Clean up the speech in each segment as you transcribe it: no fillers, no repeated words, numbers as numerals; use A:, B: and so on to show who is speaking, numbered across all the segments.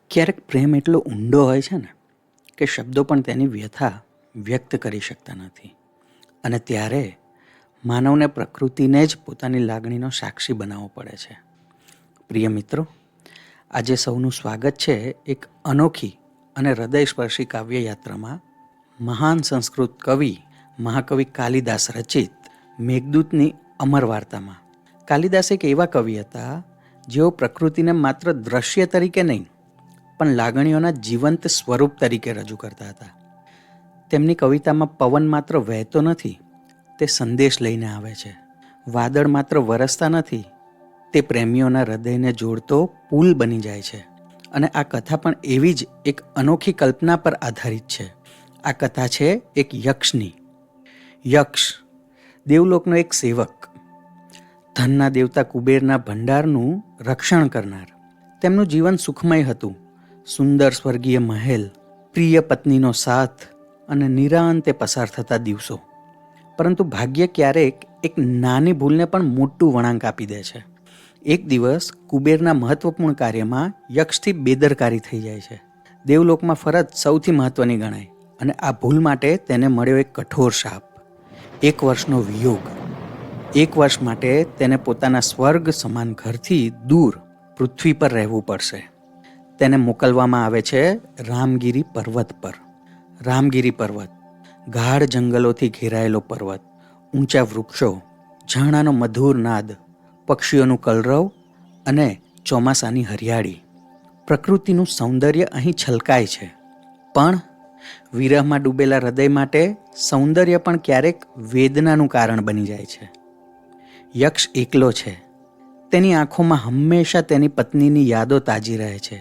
A: ક્યારેક પ્રેમ એટલો ઊંડો હોય છે ને કે શબ્દો પણ તેની વ્યથા વ્યક્ત કરી શકતા નથી. અને ત્યારે માનવને પ્રકૃતિને જ પોતાની લાગણીનો સાક્ષી બનાવવો પડે છે. પ્રિય મિત્રો, આજે સૌનું સ્વાગત છે એક અનોખી અને હૃદયસ્પર્શી કાવ્યયાત્રામાં. મહાન સંસ્કૃત કવિ મહાકવિ કાલિદાસ રચિત મેઘદૂતની અમર વાર્તામાં. કાલિદાસ એક એવા કવિ હતા જેઓ પ્રકૃતિને માત્ર દ્રશ્ય તરીકે નહીં પણ લાગણીઓના જીવંત સ્વરૂપ તરીકે રજૂ કરતા હતા. તેમની કવિતામાં પવન માત્ર વહેતો નથી, તે સંદેશ લઈને આવે છે. વાદળ માત્ર વરસતા નથી, તે પ્રેમીઓના હૃદયને જોડતો પુલ બની જાય છે. અને આ કથા પણ એવી જ એક અનોખી કલ્પના પર આધારિત છે. આ કથા છે એક યક્ષની. યક્ષ દેવલોકનો એક સેવક, ધનના દેવતા કુબેરના ભંડારનું રક્ષણ કરનાર. તેમનું જીવન સુખમય હતું. સુંદર સ્વર્ગીય મહેલ, પ્રિય પત્નીનો સાથ અને નિરાંતે પસાર થતા દિવસો. પરંતુ ભાગ્ય ક્યારેક એક નાની ભૂલને પણ મોટું વળાંક આપી દે છે. એક દિવસ કુબેરના મહત્વપૂર્ણ કાર્યમાં યક્ષથી બેદરકારી થઈ જાય છે. દેવલોકમાં ફરજ સૌથી મહત્વની ગણાય અને આ ભૂલ માટે તેને મળ્યો એક કઠોર શાપ, 1 વર્ષનો વિયોગ. 1 વર્ષ માટે તેને પોતાના સ્વર્ગ સમાન ઘરથી દૂર પૃથ્વી પર રહેવું પડશે. તેને મોકલવામાં આવે છે રામગીરી પર્વત પર. રામગીરી પર્વત ગાઢ જંગલોથી ઘેરાયેલો પર્વત, ઊંચા વૃક્ષો, ઝરણાનો મધુર નાદ, પક્ષીઓનું કલરવ અને ચોમાસાની હરિયાળી. પ્રકૃતિનું સૌંદર્ય અહીં છલકાય છે. પણ વિરહમાં ડૂબેલા હૃદય માટે સૌંદર્ય પણ ક્યારેક વેદનાનું કારણ બની જાય છે. યક્ષ એકલો છે. તેની આંખોમાં હંમેશા તેની પત્નીની યાદો તાજી રહે છે.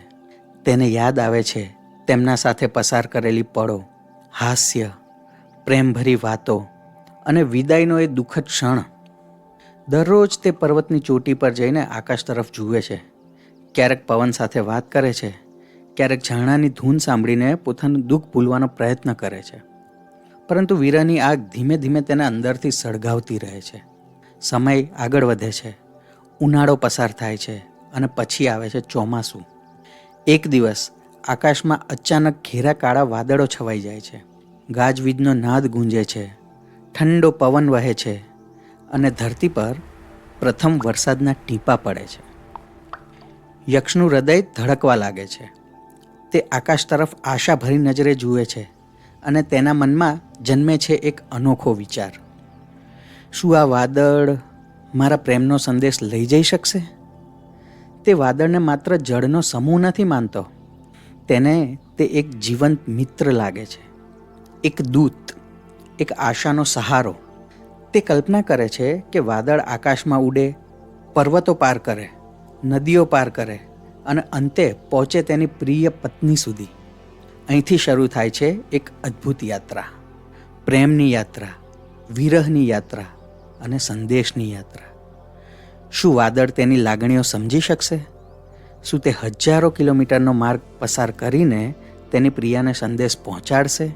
A: તેને યાદ આવે છે તેમના સાથે પસાર કરેલી પળો, હાસ્ય, પ્રેમભરી વાતો અને વિદાયનો એ દુઃખદ ક્ષણ. દરરોજ તે પર્વતની ચોટી પર જઈને આકાશ તરફ જુએ છે. ક્યારેક પવન સાથે વાત કરે છે, ક્યારેક ઝરણાની ધૂન સાંભળીને પોતાનું દુઃખ ભૂલવાનો પ્રયત્ન કરે છે. પરંતુ વિરહની આગ ધીમે ધીમે તેને અંદરથી સળગાવતી રહે છે. સમય આગળ વધે છે. ઉનાળો પસાર થાય છે અને પછી આવે છે ચોમાસું. એક દિવસ આકાશમાં અચાનક ઘેરા કાળા વાદળો છવાઈ જાય છે. ગાજવીજનો નાદ ગૂંજે છે, ઠંડો પવન વહે છે અને ધરતી પર પ્રથમ વરસાદના ટીપાં પડે છે. યક્ષનું હૃદય ધડકવા લાગે છે. તે આકાશ તરફ આશાભરી નજરે જુએ છે અને તેના મનમાં જન્મે છે એક અનોખો વિચાર. શું આ વાદળ મારા પ્રેમનો સંદેશ લઈ જઈ શકશે? તે વાદળને માત્ર જળનો સમૂહ નથી માનતો, તેને તે એક જીવંત મિત્ર લાગે છે, એક દૂત, એક આશાનો સહારો. તે કલ્પના કરે છે કે વાદળ આકાશમાં ઉડે, પર્વતો પાર કરે, નદીઓ પાર કરે અને અંતે પહોંચે તેની પ્રિય પત્ની સુધી. અહીંથી શરૂ થાય છે એક અદ્ભુત યાત્રા. પ્રેમની યાત્રા, વિરહની યાત્રા અને સંદેશની યાત્રા. શું વાદળ તેની લાગણીઓ સમજી શકશે? શું તે હજારો કિલોમીટરનો માર્ગ પસાર કરીને તેની પ્રિયાને સંદેશ પહોંચાડશે?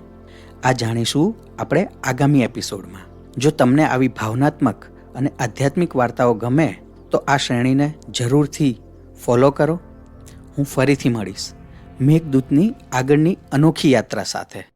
A: આ જાણીશું આપણે આગામી એપિસોડમાં. જો તમને આવી ભાવનાત્મક અને આધ્યાત્મિક વાર્તાઓ ગમે તો આ શ્રેણીને જરૂરથી ફોલો કરો. હું ફરીથી મળીશ મેઘદૂતની આગળની અનોખી યાત્રા સાથે.